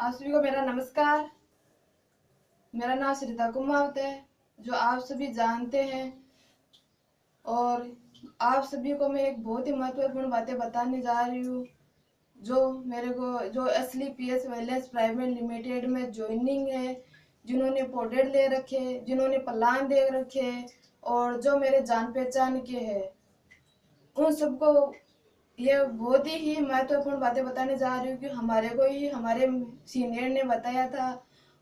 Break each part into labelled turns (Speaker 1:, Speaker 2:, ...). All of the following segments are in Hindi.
Speaker 1: आप सभी को मेरा नमस्कार। मेरा नाम श्रीता कुमावत है, जो आप सभी जानते हैं। और आप सभी को मैं एक बहुत ही महत्वपूर्ण बातें बताने जा रही हूँ। जो असली पीएस वेलनेस प्राइवेट लिमिटेड में ज्वाइनिंग है, जिन्होंने पोडेड ले रखे, जिन्होंने प्लान दे रखे और जो मेरे जान पहचान के हैं, उन सबको ये बहुत ही महत्वपूर्ण बातें बताने जा रही हूँ कि हमारे को ही हमारे सीनियर ने बताया था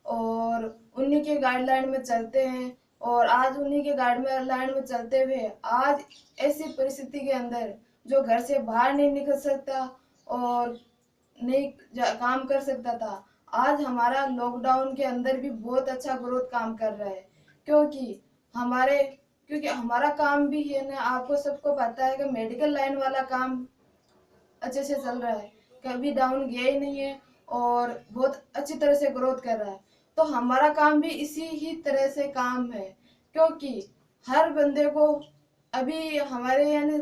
Speaker 1: और उन्हीं के गाइडलाइन में चलते हैं। और आज उन्हीं के गाइडलाइन में चलते हुए आज ऐसी परिस्थिति के अंदर जो घर से बाहर नहीं निकल सकता और नहीं काम कर सकता था, आज हमारा लॉकडाउन के अंदर भी बहुत अच्छा ग्रोथ काम कर रहा है। क्योंकि हमारे क्योंकि हमारा काम भी है ना, आपको सबको पता है कि मेडिकल लाइन वाला काम अच्छे से चल रहा है, कभी डाउन गया ही नहीं है और बहुत अच्छी तरह से ग्रोथ कर रहा है। तो हमारा काम भी इसी ही तरह से काम है, क्योंकि हर बंदे को अभी हमारे यानी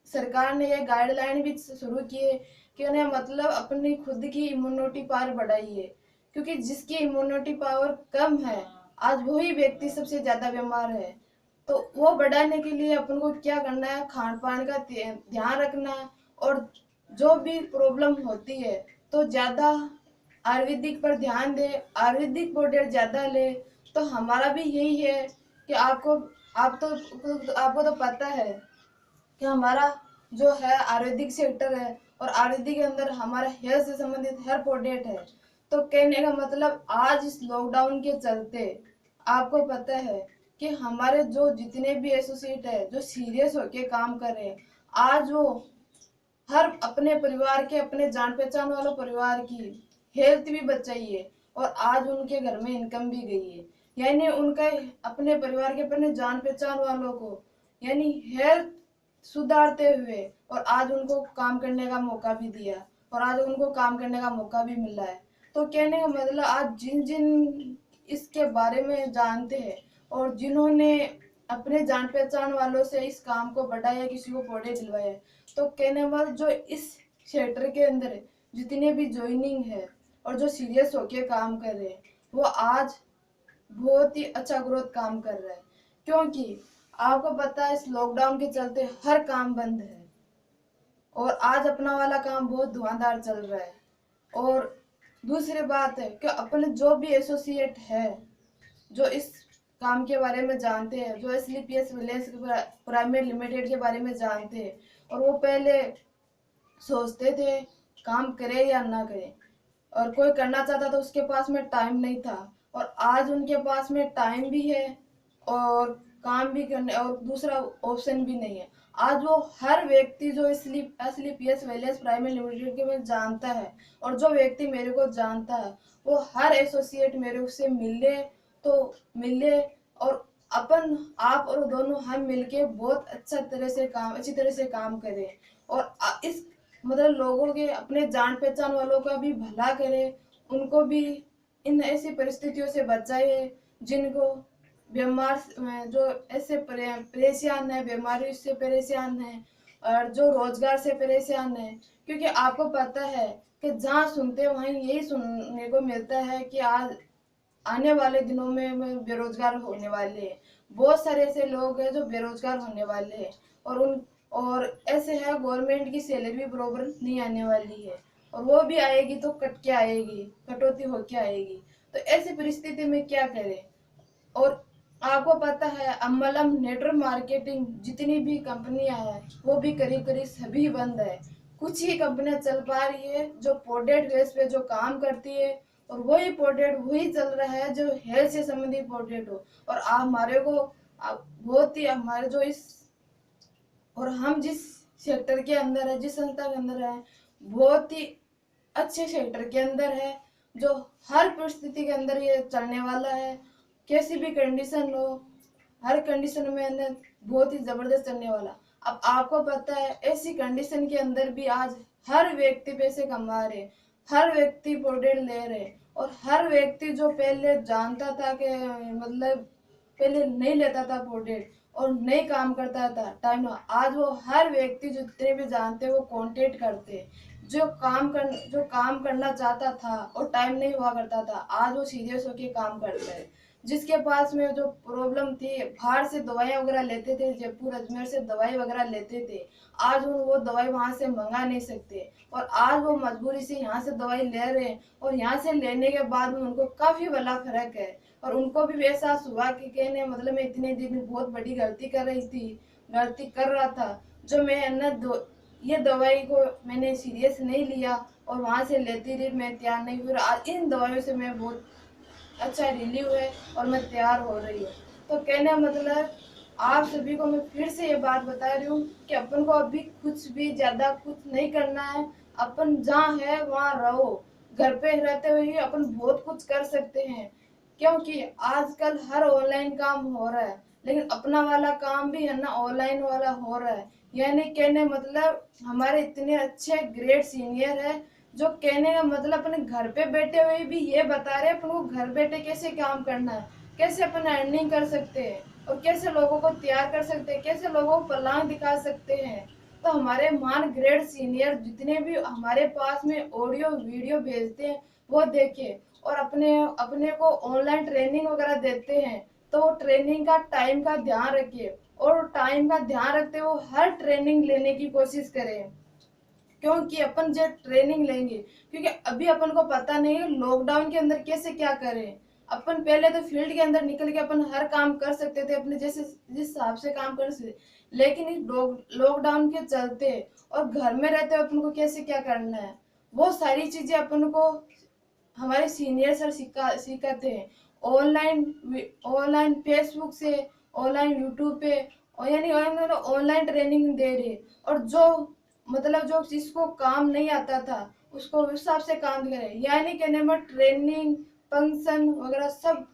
Speaker 1: सरकार ने ये गाइडलाइन भी शुरू की है कि उन्हें मतलब अपनी खुद की इम्यूनिटी पावर बढ़ाइए, क्योंकि जिसकी इम्यूनिटी पावर कम है आज वही व्यक्ति सबसे ज्यादा बीमार है। तो वो बढ़ाने के लिए अपन को क्या करना है, खान पान का ध्यान रखना है। और जो भी प्रॉब्लम होती है तो ज्यादा आयुर्वेदिक पर ध्यान दे, आयुर्वेदिक प्रोडक्ट ज्यादा ले। तो हमारा भी यही है कि आपको तो पता है कि हमारा जो है आयुर्वेदिक सेक्टर है और आयुर्वेदिक के अंदर हमारा हेल्थ से संबंधित हर प्रोडक्ट है। तो कहने का मतलब आज इस लॉकडाउन के चलते आपको पता है कि हमारे जो जितने भी एसोसिएट है जो सीरियस होके काम कर रहे हैं, आज वो हर अपने परिवार के अपने जान पहचान वालों परिवार की हेल्थ भी बचाई है और आज उनके घर में इनकम भी गई है। यानी उनका अपने परिवार के अपने जान पहचान वालों को यानी हेल्थ सुधारते हुए और आज उनको काम करने का मौका भी दिया और आज उनको काम करने का मौका भी मिला है। तो कहने का मतलब आज जिन जिन इसके बारे में जानते हैं और जिन्होंने अपने जान पहचान वालों से इस काम को बढ़ाया, किसी को पौधे दिलवाए, तो कहने वाला जो इस क्षेत्र के अंदर जितने भी ज्वाइनिंग है और जो सीरियस होके काम कर रहे हैं, वो आज बहुत ही अच्छा ग्रोथ काम कर रहा है। क्योंकि आपको पता है इस लॉकडाउन के चलते हर काम बंद है और आज अपना वाला काम बहुत धुआंधार चल रहा है। और दूसरी बात है कि अपने जो भी एसोसिएट है जो इस काम के बारे में जानते हैं, जो एसलीपीएस विलेज प्राइवेट लिमिटेड के बारे में जानते हैं, और वो पहले सोचते थे काम करे या ना करे, और कोई करना चाहता तो उसके पास में टाइम नहीं था, और आज उनके पास में टाइम भी है और काम भी करने और दूसरा ऑप्शन भी नहीं है। आज वो हर व्यक्ति जो असली पीएस वैलेस प्राइवेट लिमिटेड के में जानता है और जो व्यक्ति मेरे को जानता है वो हर एसोसिएट मेरे से मिले तो मिले और अपन आप और दोनों हम मिलके बहुत अच्छी तरह से काम करें और इस मतलब लोगों के अपने जान पहचान वालों का भी भला करे, उनको भी इन ऐसी परिस्थितियों से बचाए जिनको बीमार जो ऐसे परेशान है, बीमारी से परेशान है और जो रोजगार से परेशान है। क्योंकि आपको पता है कि जहाँ सुनते वहीं यही सुनने को मिलता है कि आज आने वाले दिनों में बेरोजगार होने वाले हैं, बहुत सारे ऐसे लोग हैं जो बेरोजगार होने वाले हैं और ऐसे है गवर्नमेंट की सैलरी भी बराबर नहीं आने वाली है और वो भी आएगी तो कट के आएगी, कटौती होके आएगी। तो ऐसी परिस्थिति में क्या करें। और आपको पता है अम्बलम नेटवर्क मार्केटिंग जितनी भी कंपनियां हैं वो भी करीब करीब सभी बंद है। कुछ ही कंपनियां चल पा रही है जो प्रोडक्ट बेस पे जो काम करती है और वही प्रोडक्ट वही चल रहा है जो हेल्थ से संबंधित प्रोडक्ट हो। और आप हमारे को बहुत ही हमारे जो इस और हम जिस सेक्टर के अंदर है, जिस संस्था के अंदर है, बहुत ही अच्छे सेक्टर के अंदर है जो हर परिस्थिति के अंदर ये चलने वाला है। कैसी भी कंडीशन हो, हर कंडीशन में अंदर बहुत ही जबरदस्त चलने वाला। अब आपको पता है ऐसी कंडीशन के अंदर भी आज हर व्यक्ति पैसे कमा रहे, हर व्यक्ति प्रोडक्ट ले रहे और हर व्यक्ति जो पहले जानता था कि मतलब पहले नहीं लेता था प्रोडक्ट और नहीं काम करता था टाइम। आज वो हर व्यक्ति जो जितने भी जानते हैं वो कांटेक्ट करते हैं। जो काम करना चाहता था और टाइम नहीं हुआ करता था, आज वो सीरियस होके काम करता है। जिसके पास में जो प्रॉब्लम थी, बाहर से दवाइयाँ वगैरह लेते थे, जयपुर अजमेर से दवाई वगैरह लेते थे, आज वो दवाई वहां से मंगा नहीं सकते और आज वो मजबूरी से यहाँ से दवाई ले रहे हैं। और यहाँ से लेने के बाद में उनको काफी बड़ा फर्क है और उनको भी एहसास हुआ कि कहने मतलब मैं इतने दिन बहुत बड़ी गलती कर रही थी, गलती कर रहा था, जो मैं न ये दवाई को मैंने सीरियस नहीं लिया और वहां से लेती रही, मैं तैयार नहीं हुई। आज इन दवाइयों से मैं बहुत अच्छा रिलीव है और मैं तैयार हो रही हूँ। तो कहने का मतलब आप सभी को मैं फिर से ये बात बता रही हूँ कि अपन को अभी कुछ भी ज्यादा कुछ नहीं करना है। अपन जहाँ है वहाँ रहो। घर पे रहते हुए ही अपन बहुत कुछ कर सकते हैं, क्योंकि आजकल हर ऑनलाइन काम हो रहा है, लेकिन अपना वाला काम भी है ना ऑनलाइन वाला हो रहा है। यानी कहने मतलब हमारे इतने अच्छे ग्रेट सीनियर है जो कहने का मतलब अपने घर पे बैठे हुए भी ये बता रहे हैं अपन को घर बैठे कैसे काम करना है, कैसे अपन अर्निंग कर सकते हैं और कैसे लोगों को तैयार कर सकते हैं, कैसे लोगों को पलांग दिखा सकते हैं। तो हमारे मान ग्रेड सीनियर जितने भी हमारे पास में ऑडियो वीडियो भेजते हैं वो देखे और अपने अपने को ऑनलाइन ट्रेनिंग वगैरह देते हैं। तो वो ट्रेनिंग का टाइम का ध्यान रखिए और टाइम का ध्यान रखते हुए हर ट्रेनिंग लेने की कोशिश करें, क्योंकि अपन जब ट्रेनिंग लेंगे, क्योंकि अभी अपन को पता नहीं है लॉकडाउन के अंदर कैसे क्या करें। अपन पहले तो फील्ड के अंदर निकल के अपन हर काम कर सकते थे अपने जैसे जिस हिसाब से काम कर सकते, लेकिन इस लॉकडाउन के चलते और घर में रहते अपन को कैसे क्या करना है, वो सारी चीजें अपन को हमारे सीनियर सर सिखाते हैं। ऑनलाइन ऑनलाइन फेसबुक से, ऑनलाइन यूट्यूब पे, और यानी ऑनलाइन ट्रेनिंग दे रहे। और जो मतलब जो जिसको काम नहीं आता था उसको उस हिसाब से काम करे, यानी कहने में ट्रेनिंग फंक्शन वगैरह सब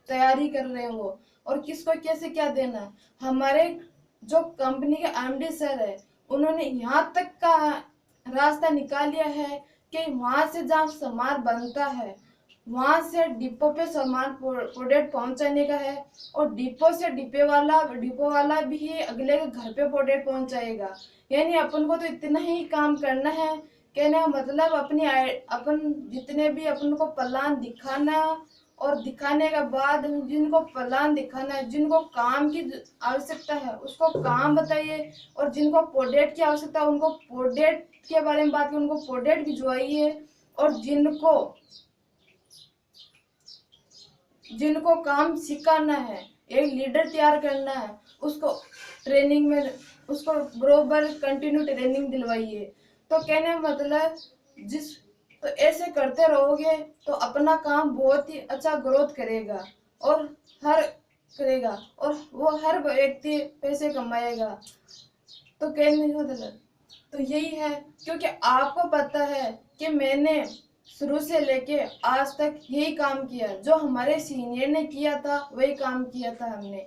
Speaker 1: तैयारी कर रहे हैं वो। और किसको कैसे क्या देना है। हमारे जो कंपनी के एमडी सर है उन्होंने यहाँ तक का रास्ता निकाल लिया है कि वहां से जहाँ सामान बनता है वहां से डिपो पे सामान प्रोडक्ट पहुंचाने का है और डिपो से डिपो वाला भी अगले के घर पे प्रोडक्ट पहुंचाएगा। यानी अपन को तो इतना ही काम करना है। कहने का मतलब अपन जितने भी अपन को प्लान दिखाना और दिखाने के बाद जिनको प्लान दिखाना है, जिनको काम की आवश्यकता है उसको काम बताइए और जिनको प्रोडक्ट की आवश्यकता है उनको प्रोडक्ट के बारे में बात की, उनको प्रोडक्ट भिजवाइए। और जिनको काम सिखाना है, एक लीडर तैयार करना है, उसको ट्रेनिंग में उसको बरोबर कंटिन्यू ट्रेनिंग दिलवाइए। तो कहने का मतलब जिस तो ऐसे करते रहोगे तो अपना काम बहुत ही अच्छा ग्रोथ करेगा और हर करेगा और वो हर व्यक्ति पैसे कमाएगा। तो कहने का मतलब तो यही है, क्योंकि आपको पता है कि मैंने शुरू से लेके आज तक यही काम किया, जो हमारे सीनियर ने किया था वही काम किया था हमने।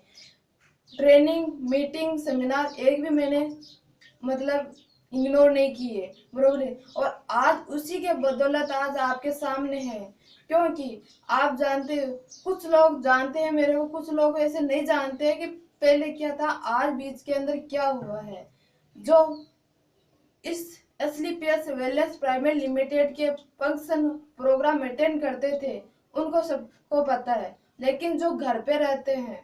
Speaker 1: ट्रेनिंग मीटिंग सेमिनार एक भी मैंने मतलब इग्नोर नहीं किए, बरोबर है। और आज उसी के बदौलत आज आपके सामने है, क्योंकि आप जानते हो, कुछ लोग जानते हैं मेरे को, कुछ लोग ऐसे नहीं जानते हैं कि पहले क्या था आज बीच के अंदर क्या हुआ है। जो इस एसलीपीएस वेलनेस प्राइवेट लिमिटेड के फंक्शन प्रोग्राम अटेंड करते थे उनको सबको पता है, लेकिन जो घर पे रहते हैं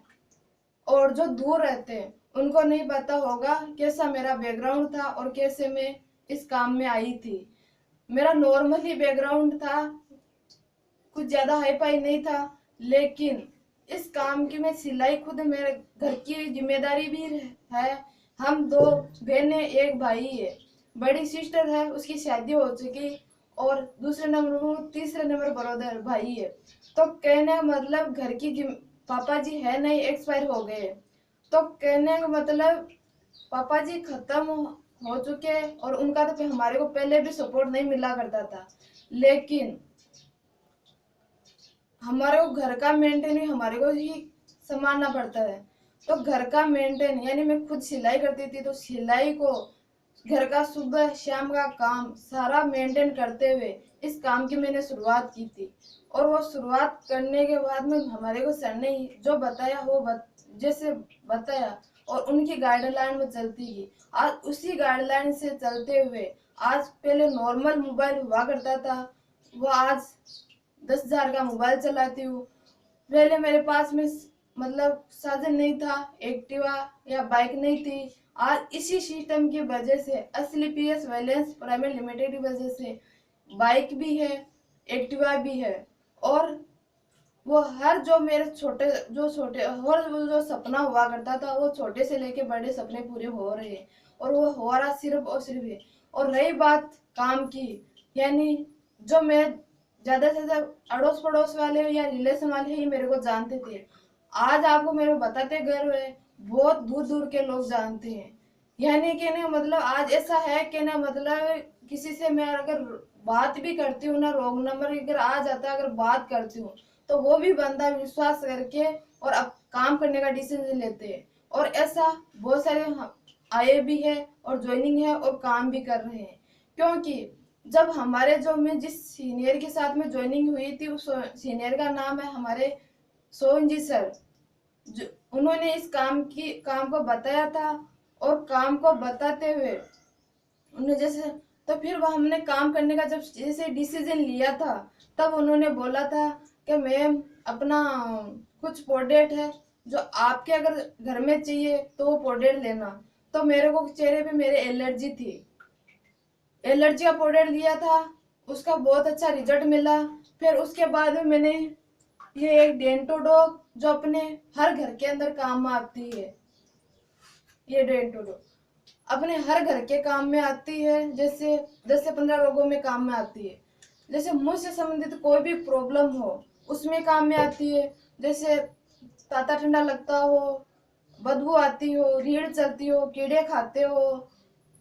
Speaker 1: और जो दूर रहते हैं उनको नहीं पता होगा कैसा मेरा बैकग्राउंड था और कैसे मैं इस काम में आई थी। मेरा नॉर्मली बैकग्राउंड था, कुछ ज्यादा हाई फाई नहीं था, लेकिन इस काम की मैं सिलाई खुद मेरे घर की जिम्मेदारी भी है। हम दो बहनें एक भाई है, बड़ी सिस्टर है उसकी शादी हो चुकी और दूसरे नंबर में तीसरे नंबर ब्रदर भाई है। तो कहने का मतलब घर की पापा जी है नहीं, एक्सपायर हो गए। तो कहने का मतलब पापा जी खत्म हो चुके और उनका तो हमारे को पहले भी सपोर्ट नहीं मिला करता था, लेकिन हमारे को घर का मेंटेन हमारे को ही संभालना पड़ता है। तो घर का मेंटेन यानी मैं खुद सिलाई करती थी, तो सिलाई को घर का सुबह शाम का काम सारा मेंटेन करते हुए इस काम की मैंने शुरुआत की थी। और वो शुरुआत करने के बाद में हमारे को सर ने जो बताया वो जैसे बताया और उनकी गाइडलाइन में चलती गई। आज उसी गाइडलाइन से चलते हुए आज पहले नॉर्मल मोबाइल हुआ करता था, वो आज 10,000 का मोबाइल चलाती हूँ। पहले मेरे पास में मतलब साधन नहीं था, एक्टिवा या बाइक नहीं थी। आज इसी सिस्टम की वजह से असली पीएस वायलेंस प्राइवेट लिमिटेड की वजह से बाइक भी है, एक्टिवा भी है। और वो हर जो मेरे छोटे और वो जो सपना हुआ करता था, वो छोटे से लेके बड़े सपने पूरे हो रहे हैं। और वो हो रहा सिर्फ और सिर्फ है। और रही बात काम की, यानी जो मैं ज्यादा से ज्यादा अड़ोस पड़ोस वाले या रिलेशन वाले ही मेरे को जानते थे, आज आपको मेरे को बताते गर्व है, बहुत दूर दूर के लोग जानते हैं। यानी कि ना मतलब आज ऐसा है कि ना मतलब किसी से मैं अगर बात भी करती हूँ ना, रॉन्ग नंबर अगर आ जाता है, अगर बात करती हूँ तो वो भी बंदा विश्वास करके और अब काम करने का डिसीजन लेते हैं। और ऐसा बहुत सारे आए भी है और ज्वाइनिंग है और काम भी कर रहे हैं। क्योंकि जब हमारे जो मैं जिस सीनियर के साथ में ज्वाइनिंग हुई थी, उस सीनियर का नाम है हमारे सोहन जी सर। जो उन्होंने इस काम को बताया था, और काम को बताते हुए उन्होंने जैसे तो फिर वह हमने काम करने का जब जैसे डिसीजन लिया था, तब उन्होंने बोला था कि मैम अपना कुछ प्रोडक्ट है जो आपके अगर घर में चाहिए तो वो प्रोडक्ट लेना। तो मेरे को चेहरे पे मेरे एलर्जी थी, एलर्जी का प्रोडक्ट लिया था, उसका बहुत अच्छा रिजल्ट मिला। फिर उसके बाद में मैंने ये एक डेंटो डॉग जो अपने हर घर के अंदर काम में आती है, ये डेंटो डॉग अपने हर घर के काम में आती है। जैसे 10 से 15 लोगों में काम में आती है। जैसे मुंह से संबंधित कोई भी प्रॉब्लम हो उसमें काम में आती है। जैसे ताता ठंडा लगता हो, बदबू आती हो, रीढ़ चलती हो, कीड़े खाते हो,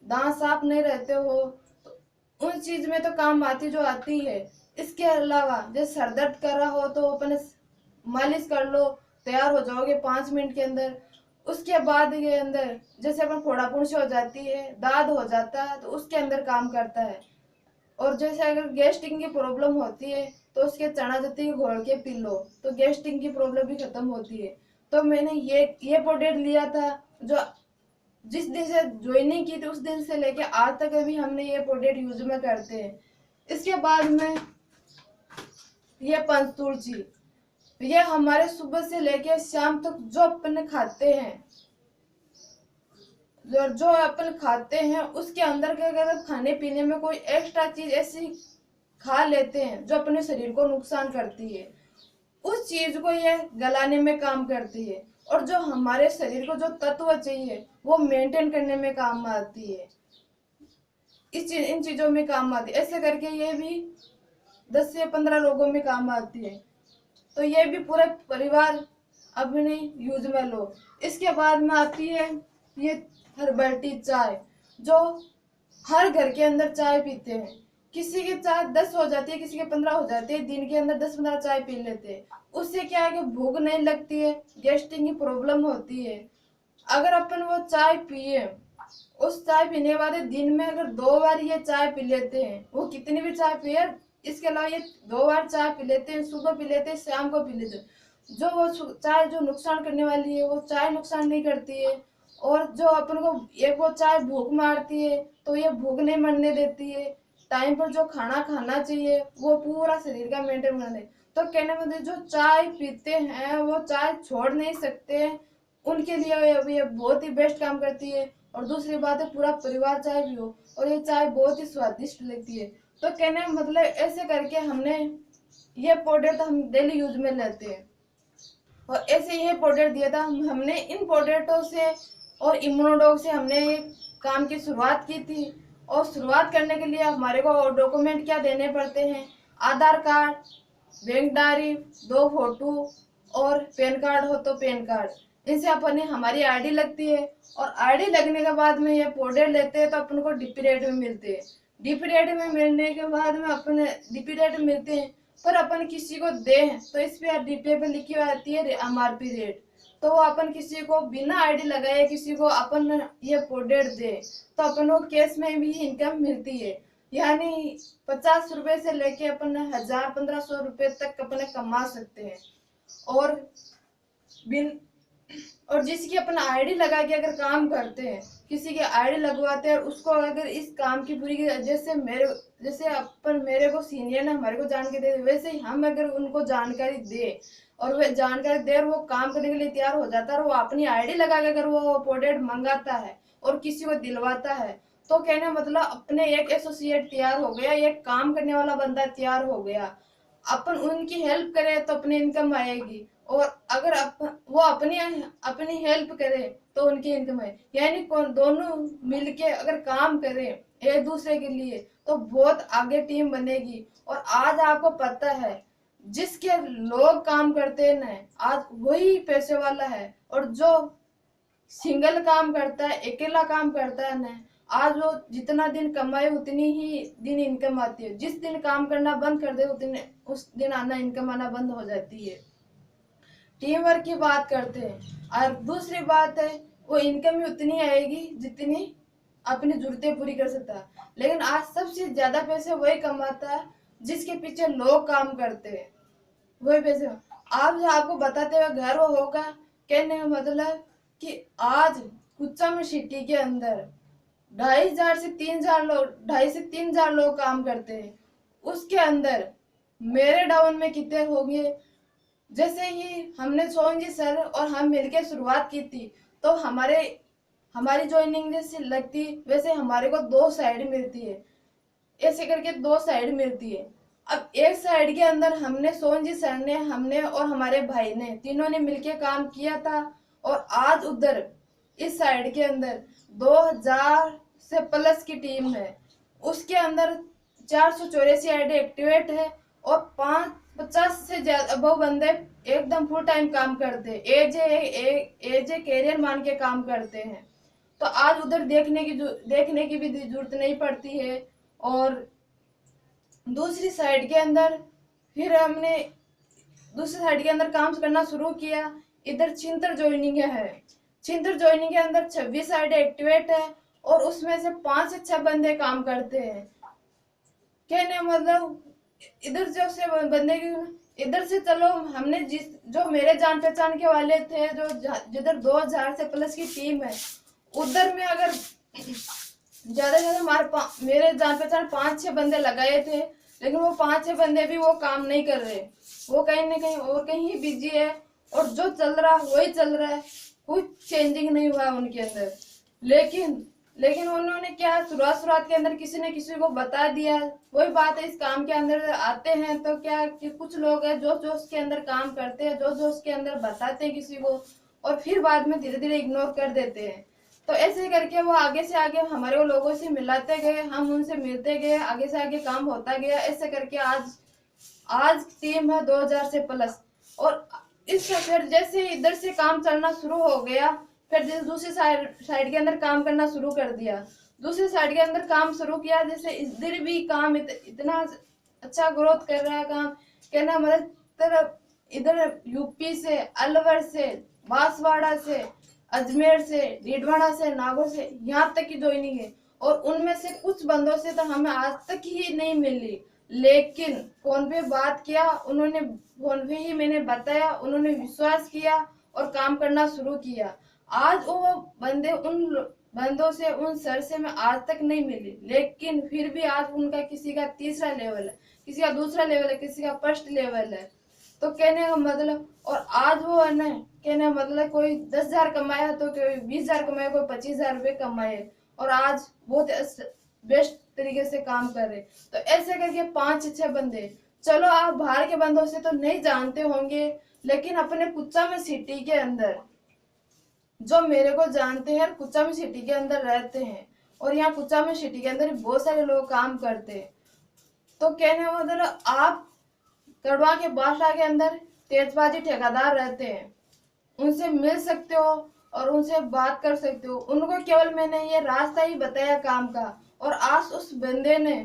Speaker 1: दांत साफ नहीं रहते हो, तो उन चीज में तो काम आती जो आती है। इसके अलावा जैसे सर दर्द कर रहा हो तो अपने मालिश कर लो, तैयार हो जाओगे 5 मिनट के अंदर। उसके बाद के अंदर जैसे अपन फोड़ा फुंसी हो जाती है, दाद हो जाता है, तो उसके अंदर काम करता है। और जैसे अगर गैस्ट्रिक की प्रॉब्लम होती है तो उसके चना जत्ती घोल के पी लो, तो गैस्ट्रिक की प्रॉब्लम भी खत्म होती है। तो मैंने ये प्रोडक्ट लिया था, जो जिस दिन से ज्वाइनिंग की थी उस दिन से लेके आज तक अभी हमने ये प्रोडक्ट यूज में करते हैं। इसके बाद में ये पंचतुलसी, ये हमारे सुबह से लेके शाम तक जो अपन खाते हैं, जो अपन खाते हैं उसके अंदर के अगर खाने पीने में कोई एक्स्ट्रा चीज ऐसी खा लेते हैं जो अपने शरीर को नुकसान करती है, उस चीज को ये गलाने में काम करती है। और जो हमारे शरीर को जो तत्व चाहिए वो मेंटेन करने में काम आती है, इन चीजों में काम आती है। ऐसे करके ये भी 10 से 15 लोगों में काम आती है। तो ये भी पूरे परिवार अपने यूज में लो। इसके बाद में आती है ये हर्बल टी चाय, जो हर घर के अंदर चाय पीते हैं। किसी की चाय 10 हो जाती है, किसी के 15 हो जाती है, दिन के अंदर 10-15 चाय पी लेते हैं। उससे क्या है कि भूख नहीं लगती है, गैस्ट्रिक की प्रॉब्लम होती है। अगर अपन वो चाय पिए, उस चाय पीने के बाद दिन में अगर 2 बार ये चाय पी लेते हैं, वो कितनी भी चाय पिए, इसके अलावा ये 2 बार चाय पी लेते हैं, सुबह पी लेते हैं, शाम को पी लेते हैं, जो वो चाय जो नुकसान करने वाली है वो चाय नुकसान नहीं करती है। और जो अपन को एक वो चाय भूख मारती है तो ये भूख नहीं मरने देती है। टाइम पर जो खाना खाना चाहिए वो पूरा शरीर का मेंटेन करने। तो कहने मतलब जो चाय पीते हैं वो चाय छोड़ नहीं सकते हैं, उनके लिए ये बहुत ही बेस्ट काम करती है। और दूसरी बात है पूरा परिवार चाय पियो, और ये चाय बहुत ही स्वादिष्ट लगती है। तो कहने मतलब ऐसे करके हमने ये प्रोडक्ट हम डेली यूज में लेते हैं। और ऐसे ये प्रोडक्ट दिया था हमने, इन प्रोडक्टों से और इम्यूनोडॉग से हमने काम की शुरुआत की थी। और शुरुआत करने के लिए हमारे को डॉक्यूमेंट क्या देने पड़ते हैं, आधार कार्ड, बैंक डायरी, 2 फोटो, और पैन कार्ड हो तो पैन कार्ड, इनसे अपने हमारी आईडी लगती है। और आईडी लगने के बाद में ये प्रोडक्ट लेते हैं तो अपन को डीपी रेट में मिलते हैं। डीपी रेट में मिलने के बाद में अपने डीपी रेट मिलते हैं, पर अपन किसी को दे तो इस पे डीपी पे लिखी आती है एमआरपी रेट। तो वो अपन किसी को बिना आईडी लगाए किसी को अपन ये प्रोडक्ट दे तो अपन को कैश में भी इनकम मिलती है। यानी 50 रुपए से लेके अपन 1000-1500 रुपए तक अपने कमा सकते हैं। और बिन और जिसकी अपना आईडी लगा के अगर काम करते हैं, किसी की आईडी लगवाते हैं और उसको अगर इस काम की पूरी जैसे अपन मेरे को सीनियर ने हमारे को जानकारी दे, वैसे ही हम अगर उनको जानकारी दे और वे जानकारी दे और वो काम करने के लिए तैयार हो जाता है और वो अपनी आईडी लगा के अगर वो प्रोडक्ट मंगाता है और किसी को दिलवाता है, तो कहने मतलब अपने एक एसोसिएट तैयार हो गया, एक काम करने वाला बंदा तैयार हो गया। अपन उनकी हेल्प करें तो अपनी इनकम आएगी, और अगर वो अपनी अपनी हेल्प करे तो उनकी इनकम है। यानी दोनों मिलके अगर काम करें एक दूसरे के लिए तो बहुत आगे टीम बनेगी। और आज आपको पता है जिसके लोग काम करते हैं ना, आज वही पैसे वाला है, और जो सिंगल काम करता है, अकेला काम करता है ना, आज वो जितना दिन कमाए उतनी ही दिन इनकम आती है। जिस दिन काम करना बंद कर दे उस दिन आना इनकम आना बंद हो जाती है। टीम वर्क की बात करते हैं। और दूसरी बात है, वो इनकम ही उतनी आएगी जितनी अपनी जरूरतें पूरी कर सकता है। लेकिन आज सबसे ज्यादा पैसे वही कमाता है जिसके पीछे लोग काम करते हैं, वही पैसे। आप आपको बताते हुए घर वो होगा, कहने का मतलब कि आज कुचामन सिटी के अंदर 2,500 से 3,000 लोग 2,500 से 3,000 लोग काम करते हैं। उसके अंदर मेरे डाउन में कितने होंगे? जैसे ही हमने सोहन जी सर और हम मिलकर शुरुआत की थी, तो हमारी ज्वाइनिंग जैसे लगती वैसे हमारे को 2 साइड मिलती है, ऐसे करके 2 साइड मिलती है। अब एक साइड के अंदर हमने सोहन जी सर ने, हमने और हमारे भाई ने, तीनों ने मिलकर काम किया था। और आज उधर इस साइड के अंदर 2,000 से प्लस की टीम है। उसके अंदर 484 आईडी एक्टिवेट है और 50 से ज्यादा अब बंदे एकदम फुल टाइम काम करते हैं, एज ए कैरियर मान के काम करते हैं। तो आज उधर देखने की भी जरूरत नहीं पड़ती है। और दूसरी साइड के अंदर फिर हमने दूसरी साइड के अंदर काम करना शुरू किया। इधर छिंतर ज्वाइनिंग है। छिंतर ज्वाइनिंग के अंदर 26 साइड एक्टिवेट है और उसमें से 5 से 6 बंदे काम करते हैं। कहने मतलब इधर जो से बंदे की इधर से चलो, हमने जो मेरे जान पहचान के वाले थे, जो जिधर 2,000 से प्लस की टीम है, उधर में अगर ज्यादा से ज्यादा मेरे जान पहचान 5-6 बंदे लगाए थे, लेकिन वो 5-6 बंदे भी वो काम नहीं कर रहे, वो कहीं ना कहीं और कहीं बिजी है। और जो चल रहा वही चल रहा है, कुछ चेंजिंग नहीं हुआ उनके अंदर। लेकिन उन्होंने क्या, शुरुआत के अंदर किसी ने किसी को बता दिया। वही बात है, इस काम के अंदर आते हैं तो क्या कि कुछ लोग हैं जो जोश के अंदर काम करते हैं, जो जोश के अंदर बताते हैं किसी को, और फिर बाद में धीरे धीरे इग्नोर कर देते हैं। तो ऐसे करके वो आगे से आगे हमारे लोगों से मिलाते गए, हम उनसे मिलते गए, आगे से आगे काम होता गया। ऐसे करके आज टीम है 2,000 से प्लस। और इस फिर जैसे इधर से काम चलना शुरू हो गया, फिर दूसरी साइड के अंदर काम करना शुरू कर दिया। दूसरी साइड के अंदर काम शुरू किया, जैसे इधर भी काम इतना अच्छा ग्रोथ कर रहा है काम, कहना मतलब इधर यूपी से, अलवर से, बांसवाड़ा से, अजमेर से, डीडवाड़ा से, नागौर से, यहाँ तक की ज्वाइनिंग है। और उनमें से कुछ बंदों से तो हमें आज तक ही नहीं मिली, लेकिन फोन पे बात किया उन्होंने, फोन पे ही मैंने बताया, उन्होंने विश्वास किया और काम करना शुरू किया। आज वो बंदे उन बंदों से, उन सर से मैं आज तक नहीं मिली, लेकिन फिर भी आज उनका किसी का 3रा लेवल है, किसी का 2रा लेवल है, किसी का 1st लेवल है। तो कहने का मतलब, और आज वो है ना, कहने का मतलब कोई 10,000 कमाया तो कोई 20,000 कमाए, कोई 25,000 रुपये कमाए, और आज बहुत बेस्ट तरीके से काम कर रहे। तो ऐसे करके 5-6 बंदे, चलो आप बाहर के बंदों से तो नहीं जानते होंगे, लेकिन अपने कुचामन सिटी के अंदर जो मेरे को जानते हैं, कुचामन सिटी के अंदर रहते हैं, और यहाँ कुचामन सिटी के अंदर बहुत सारे लोग काम करते हैं। तो कहने का मतलब, आप कड़वा के बादशाह के अंदर तेजबाजी ठेकेदार रहते हैं, उनसे मिल सकते हो और उनसे बात कर सकते हो। उनको केवल मैंने ये रास्ता ही बताया काम का, और आज उस बंदे ने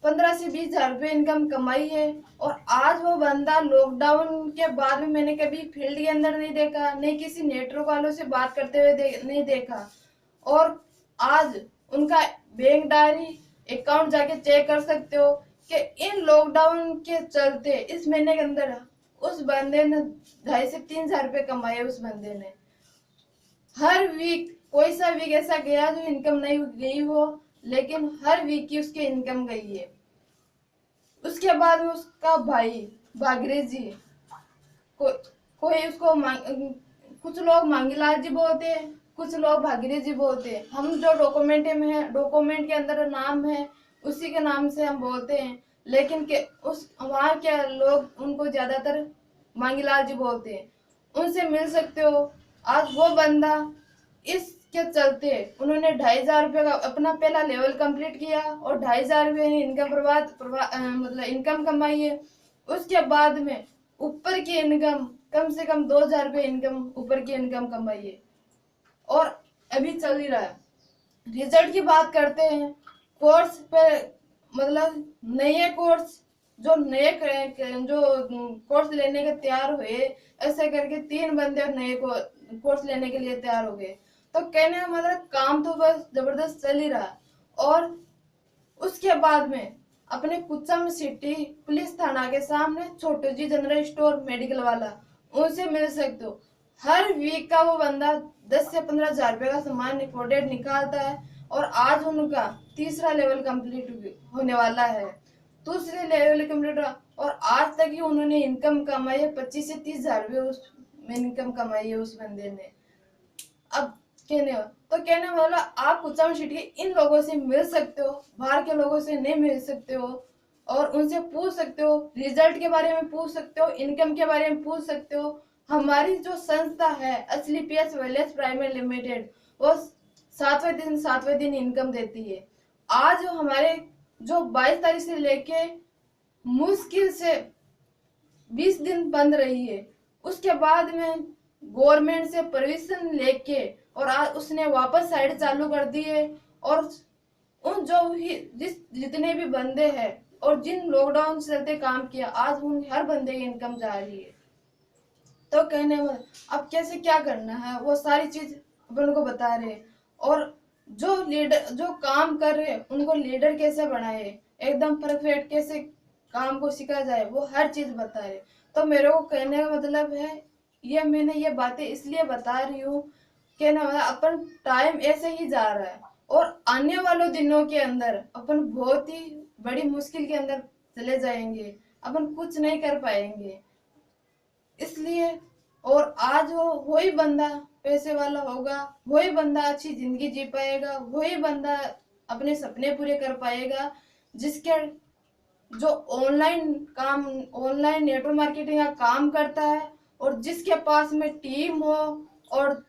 Speaker 1: 15 से 20,000 रुपये इनकम कमाई है। और आज वो बंदा लॉकडाउन के बाद में मैंने कभी फील्ड के अंदर नहीं देखा, नहीं किसी नेटवर्क वालों से बात करते हुए नहीं देखा। और आज उनका बैंक डायरी अकाउंट जाके चेक कर सकते हो कि इन लॉकडाउन के चलते इस महीने के अंदर उस बंदे ने 2,500 से 3,000 रुपये कमाए। उस बंदे ने हर वीक, कोई सा वीक ऐसा गया जो इनकम नहीं गई हो, लेकिन हर वीक की उसकी इनकम गई है। उसके बाद में उसका भाई भागीरथी कोई उसको कुछ लोग मांगीलाल जी बोलते हैं, कुछ लोग भागीरथी जी बोलते हैं। हम जो डॉक्यूमेंट में है, डॉक्यूमेंट के अंदर नाम है उसी के नाम से हम बोलते हैं, लेकिन के उस वहाँ के लोग उनको ज्यादातर मांगीलाल जी बोलते हैं। उनसे मिल सकते हो। आज वो बंदा इसके चलते उन्होंने 2,500 रुपये का अपना पहला लेवल कंप्लीट किया और 2,500 रुपये इनकम मतलब इनकम कमाई है। उसके बाद में ऊपर की इनकम कम से कम 2,000 रुपये इनकम ऊपर की इनकम कमाई है और अभी चल ही रहा है। रिजल्ट की बात करते हैं। कोर्स पे मतलब नए कोर्स जो कोर्स लेने के तैयार हुए, ऐसे करके 3 बंदे नए कोर्स लेने के लिए तैयार हो गए। तो कहने का मतलब काम तो बस जबरदस्त चल ही रहा। और उसके बाद में अपने कुचम सिटी पुलिस थाना के सामने छोटू जी जनरल स्टोर मेडिकल वाला, उनसे मिल सकते हो। हर वीक का वो बंदा 10 से 15,000 रुपये का सामान प्रोडक्ट निकालता है और आज उनका तीसरा लेवल कंप्लीट होने वाला है। दूसरे लेवल कंप्लीट और आज तक ही उन्होंने इनकम कमाई है 25 से 30,000 रुपये उस इनकम कमाई है उस बंदे ने। अब कहने वाला आप कुचाम सिटी के इन लोगों से मिल सकते हो, बाहर के लोगों से नहीं मिल सकते हो और उनसे पूछ सकते हो, रिजल्ट के बारे में पूछ सकते हो, इनकम के बारे में पूछ सकते हो। हमारी जो संस्था है असली पीएस वेलनेस प्राइवेट लिमिटेड, वो 7वें दिन इनकम देती है। आज हमारे जो 22 तारीख से लेके मुश्किल से 20 दिन बंद रही है, उसके बाद में गवर्नमेंट से परमिशन लेके और आज उसने वापस साइड चालू कर दी है। और उन जो भी जितने भी बंदे हैं और जिन लॉकडाउन से चलते काम किया, आज उन हर बंदे की इनकम जा रही है। तो कहने में अब कैसे क्या करना है वो सारी चीज अपन को बता रहे। और जो लीडर जो काम कर रहे उनको लीडर कैसे बनाए, एकदम परफेक्ट कैसे काम को सीखा जाए, वो हर चीज बता रहे। तो मेरे को कहने का मतलब है, ये मैंने ये बातें इसलिए बता रही हूँ कि ना अपन टाइम ऐसे ही जा रहा है और आने वाले दिनों के अंदर अपन बहुत ही बड़ी मुश्किल के अंदर चले जाएंगे, अपन कुछ नहीं कर पाएंगे। इसलिए और आज वही बंदा पैसे वाला होगा, वही बंदा अच्छी जिंदगी जी पाएगा, वही बंदा अपने सपने पूरे कर पाएगा, जिसके जो ऑनलाइन नेटवर्क मार्केटिंग का काम करता है और जिसके पास में टीम हो और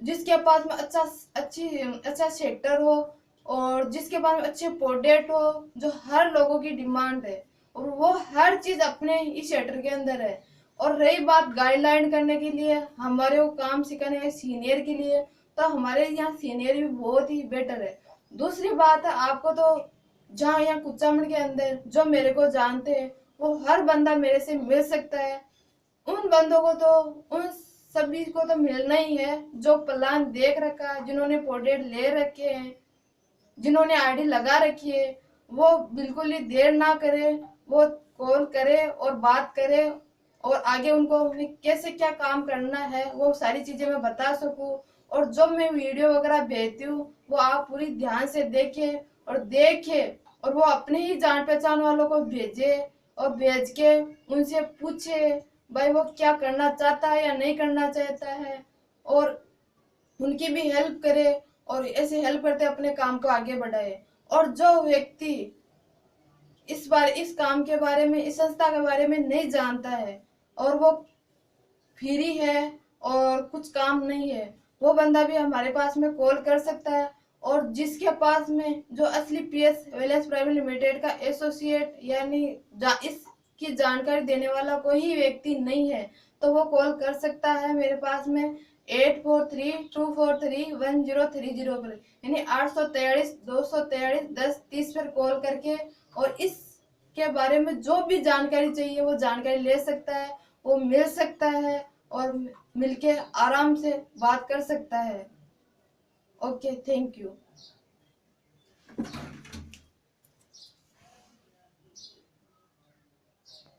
Speaker 1: जिसके पास में अच्छा सेक्टर हो और जिसके पास में अच्छे प्रोडक्ट हो जो हर लोगों की डिमांड है और वो हर चीज अपने इस सेक्टर के अंदर है। और रही बात गाइडलाइन करने के लिए, हमारे को काम सिखाने के सीनियर के लिए, तो हमारे यहाँ सीनियर भी बहुत ही बेटर है। दूसरी बात है, आपको तो जहाँ यहाँ कुचामन के अंदर जो मेरे को जानते हैं वो हर बंदा मेरे से मिल सकता है। उन बंदों को तो उन सभी को तो मिलना ही है जो प्लान देख रखा है, जिन्होंने प्रोडक्ट ले रखे हैं, जिन्होंने आईडी लगा रखी है, वो बिल्कुल ही देर ना करे, वो कॉल करे और बात करे और आगे उनको कैसे क्या काम करना है वो सारी चीजें मैं बता सकूं। और जो मैं वीडियो वगैरह भेजती हूँ वो आप पूरी ध्यान से देखे और वो अपने ही जान पहचान वालों को भेजे और भेज के उनसे पूछे भाई वो क्या करना चाहता है या नहीं करना चाहता है और उनकी भी हेल्प करे और ऐसे हेल्प करते अपने काम को आगे बढ़ाए। और जो व्यक्ति इस काम के बारे में, इस संस्था के बारे में नहीं जानता है और वो फ्री है और कुछ काम नहीं है, वो बंदा भी हमारे पास में कॉल कर सकता है। और जिसके पास में जो असली पीएस वेलनेस प्राइवेट लिमिटेड का एसोसिएट यानी इसकी जानकारी देने वाला कोई व्यक्ति नहीं है, तो वो कॉल कर सकता है मेरे पास में 8432431030 पर, यानी 843-243-1030 पर कॉल करके और इसके बारे में जो भी जानकारी चाहिए वो जानकारी ले सकता है, वो मिल सकता है और मिलके आराम से बात कर सकता है। Okay, thank you.